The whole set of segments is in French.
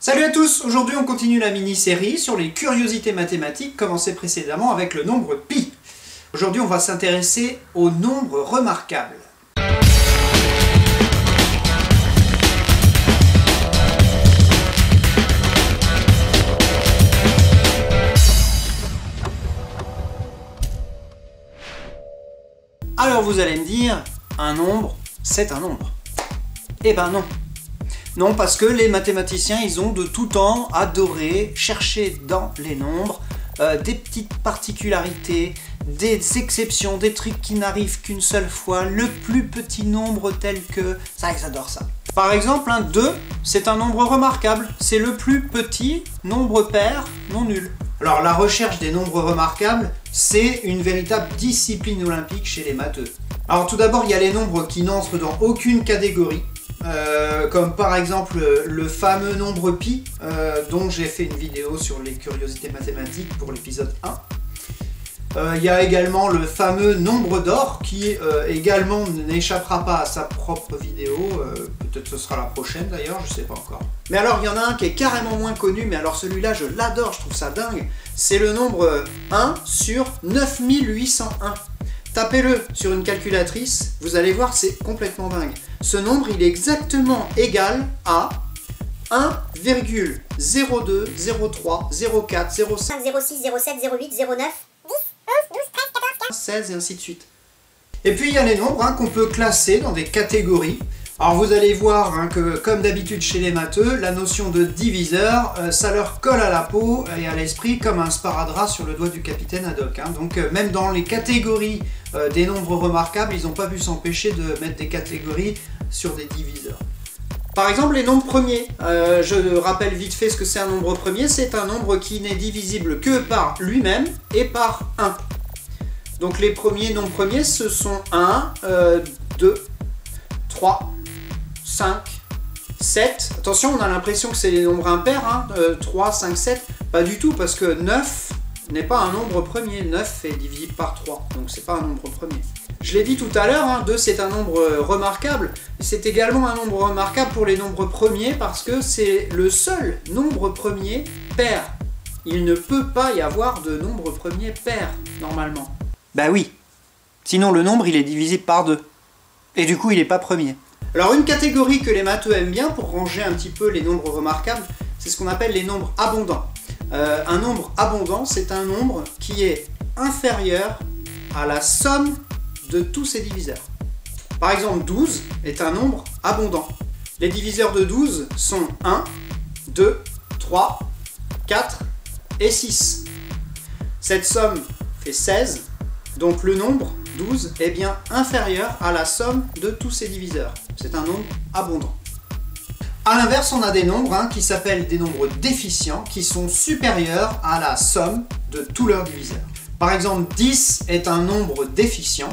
Salut à tous, aujourd'hui on continue la mini-série sur les curiosités mathématiques commencée précédemment avec le nombre pi. Aujourd'hui on va s'intéresser au nombre remarquable. Alors vous allez me dire, un nombre, c'est un nombre. Eh ben non. Non, parce que les mathématiciens, ils ont de tout temps adoré chercher dans les nombres des petites particularités, des exceptions, des trucs qui n'arrivent qu'une seule fois, le plus petit nombre tel que... Ça, ils adorent ça. Par exemple, 2, c'est un nombre remarquable. C'est le plus petit nombre pair non nul. Alors, la recherche des nombres remarquables, c'est une véritable discipline olympique chez les matheux. Alors, tout d'abord, il y a les nombres qui n'entrent dans aucune catégorie. Comme par exemple le fameux nombre pi dont j'ai fait une vidéo sur les curiosités mathématiques pour l'épisode 1. Il y a également le fameux nombre d'or qui également n'échappera pas à sa propre vidéo, peut-être ce sera la prochaine d'ailleurs, je sais pas encore. Mais alors il y en a un qui est carrément moins connu, mais alors celui-là je l'adore, je trouve ça dingue, c'est le nombre 1 sur 9801. Tapez-le sur une calculatrice, vous allez voir, c'est complètement dingue. Ce nombre, il est exactement égal à 1,02, 03, 04, 05, 06, 07, 08, 09, 10, 11, 12, 13, 14, 15, 16 et ainsi de suite. Et puis il y a les nombres qu'on peut classer dans des catégories. Alors vous allez voir que comme d'habitude chez les matheux, la notion de diviseur, ça leur colle à la peau et à l'esprit comme un sparadrap sur le doigt du capitaine Haddock. Donc même dans les catégories des nombres remarquables, ils n'ont pas pu s'empêcher de mettre des catégories sur des diviseurs. Par exemple les nombres premiers, je rappelle vite fait ce que c'est un nombre premier, c'est un nombre qui n'est divisible que par lui-même et par 1. Donc les premiers nombres premiers ce sont 1, 2, 3, 5, 7, attention on a l'impression que c'est les nombres impairs, 3, 5, 7, pas du tout parce que 9 n'est pas un nombre premier, 9 est divisible par 3, donc c'est pas un nombre premier. Je l'ai dit tout à l'heure, 2 c'est un nombre remarquable, c'est également un nombre remarquable pour les nombres premiers parce que c'est le seul nombre premier pair. Il ne peut pas y avoir de nombre premier pair, normalement. Bah oui, sinon le nombre il est divisible par 2, et du coup il n'est pas premier. Alors une catégorie que les matheux aiment bien pour ranger un petit peu les nombres remarquables, c'est ce qu'on appelle les nombres abondants. Un nombre abondant, c'est un nombre qui est inférieur à la somme de tous ses diviseurs. Par exemple, 12 est un nombre abondant. Les diviseurs de 12 sont 1, 2, 3, 4 et 6. Cette somme fait 16, donc le nombre 12 est bien inférieur à la somme de tous ses diviseurs. C'est un nombre abondant. A l'inverse, on a des nombres qui s'appellent des nombres déficients, qui sont supérieurs à la somme de tous leurs diviseurs. Par exemple, 10 est un nombre déficient,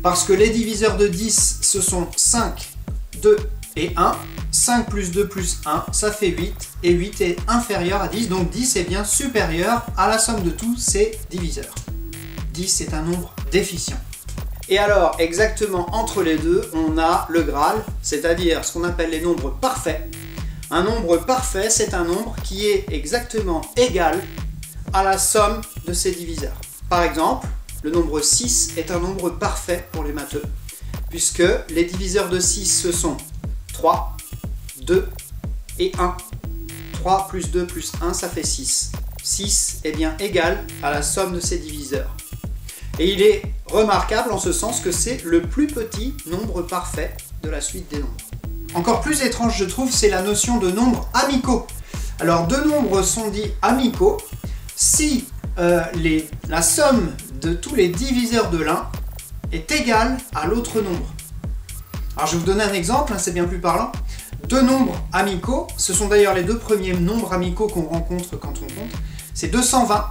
parce que les diviseurs de 10, ce sont 5, 2 et 1. 5 plus 2 plus 1, ça fait 8, et 8 est inférieur à 10, donc 10 est bien supérieur à la somme de tous ses diviseurs. 10 est un nombre déficient. Et alors, exactement entre les deux, on a le Graal, c'est-à-dire ce qu'on appelle les nombres parfaits. Un nombre parfait, c'est un nombre qui est exactement égal à la somme de ses diviseurs. Par exemple, le nombre 6 est un nombre parfait pour les matheux, puisque les diviseurs de 6, ce sont 3, 2 et 1. 3 plus 2 plus 1, ça fait 6. 6 est bien égal à la somme de ses diviseurs. Et il est remarquable en ce sens que c'est le plus petit nombre parfait de la suite des nombres. Encore plus étrange je trouve, c'est la notion de nombres amicaux. Alors deux nombres sont dits amicaux si la somme de tous les diviseurs de l'un est égale à l'autre nombre. Alors je vais vous donner un exemple, c'est bien plus parlant. Deux nombres amicaux, ce sont d'ailleurs les deux premiers nombres amicaux qu'on rencontre quand on compte, c'est 220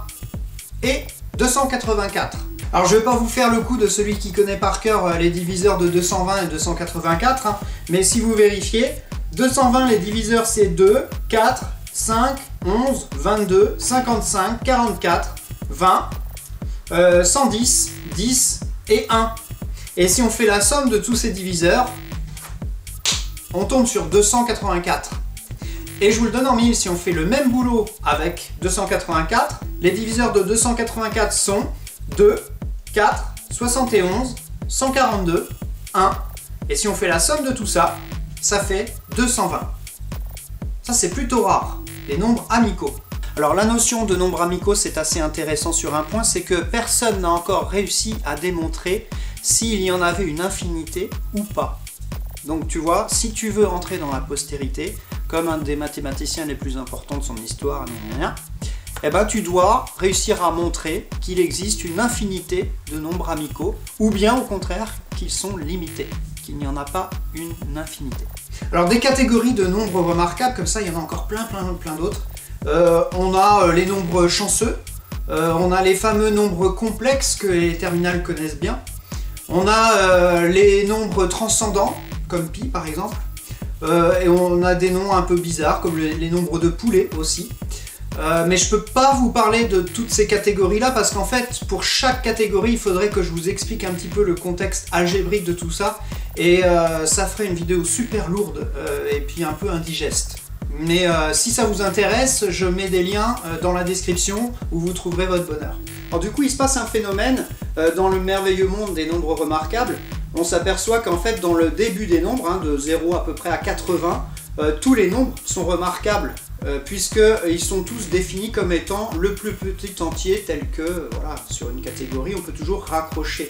et 284. Alors je ne vais pas vous faire le coup de celui qui connaît par cœur les diviseurs de 220 et 284, mais si vous vérifiez, 220 les diviseurs c'est 2, 4, 5, 11, 22, 55, 44, 20, 110, 10 et 1. Et si on fait la somme de tous ces diviseurs, on tombe sur 284. Et je vous le donne en mille, si on fait le même boulot avec 284, les diviseurs de 284 sont 2, 4, 71, 142, 1. Et si on fait la somme de tout ça, ça fait 220. Ça, c'est plutôt rare, les nombres amicaux. Alors la notion de nombres amicaux, c'est assez intéressant sur un point, c'est que personne n'a encore réussi à démontrer s'il y en avait une infinité ou pas. Donc tu vois, si tu veux entrer dans la postérité, comme un des mathématiciens les plus importants de son histoire, eh ben, tu dois réussir à montrer qu'il existe une infinité de nombres amicaux, ou bien au contraire qu'ils sont limités, qu'il n'y en a pas une infinité. Alors des catégories de nombres remarquables, comme ça il y en a encore plein d'autres. On a les nombres chanceux, on a les fameux nombres complexes que les terminales connaissent bien, on a les nombres transcendants, comme pi par exemple, et on a des noms un peu bizarres comme les nombres de Poulet aussi. Mais je peux pas vous parler de toutes ces catégories là parce qu'en fait pour chaque catégorie il faudrait que je vous explique un petit peu le contexte algébrique de tout ça et ça ferait une vidéo super lourde et puis un peu indigeste. Mais si ça vous intéresse, je mets des liens dans la description où vous trouverez votre bonheur. Alors du coup il se passe un phénomène dans le merveilleux monde des nombres remarquables. On s'aperçoit qu'en fait dans le début des nombres, de 0 à peu près à 80, tous les nombres sont remarquables puisqu'ils sont tous définis comme étant le plus petit entier tel que, voilà, sur une catégorie on peut toujours raccrocher.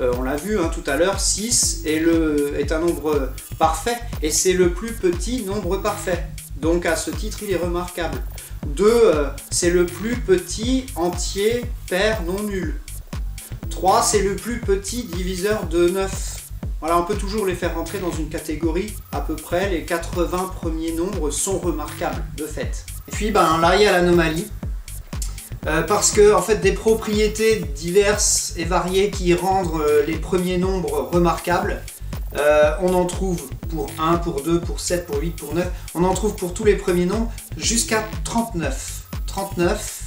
On l'a vu tout à l'heure, 6 est un nombre parfait et c'est le plus petit nombre parfait. Donc à ce titre il est remarquable. 2, c'est le plus petit entier pair non nul. 3, c'est le plus petit diviseur de 9. Voilà, on peut toujours les faire rentrer dans une catégorie, à peu près les 80 premiers nombres sont remarquables, de fait. Et puis là il y a l'anomalie, parce que en fait des propriétés diverses et variées qui rendent les premiers nombres remarquables, on en trouve pour 1, pour 2, pour 7, pour 8, pour 9, on en trouve pour tous les premiers nombres jusqu'à 39. 39,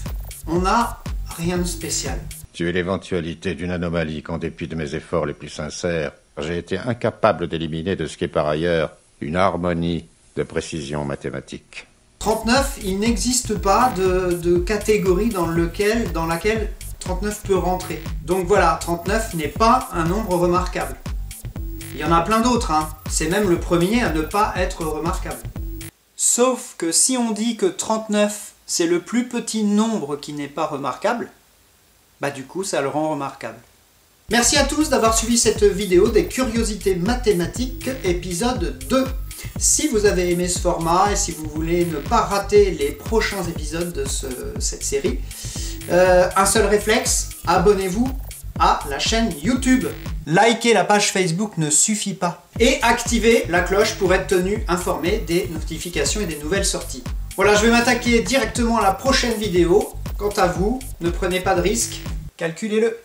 on n'a rien de spécial. Tu es l'éventualité d'une anomalie qu'en dépit de mes efforts les plus sincères, j'ai été incapable d'éliminer de ce qui est par ailleurs une harmonie de précision mathématique. 39, il n'existe pas de catégorie dans laquelle 39 peut rentrer. Donc voilà, 39 n'est pas un nombre remarquable. Il y en a plein d'autres, c'est même le premier à ne pas être remarquable. Sauf que si on dit que 39 c'est le plus petit nombre qui n'est pas remarquable, du coup ça le rend remarquable. Merci à tous d'avoir suivi cette vidéo des curiosités mathématiques épisode 2. Si vous avez aimé ce format et si vous voulez ne pas rater les prochains épisodes de cette série, un seul réflexe, abonnez-vous à la chaîne YouTube. Liker la page Facebook ne suffit pas. Et activez la cloche pour être tenu informé des notifications et des nouvelles sorties. Voilà, je vais m'attaquer directement à la prochaine vidéo. Quant à vous, ne prenez pas de risques, calculez-le.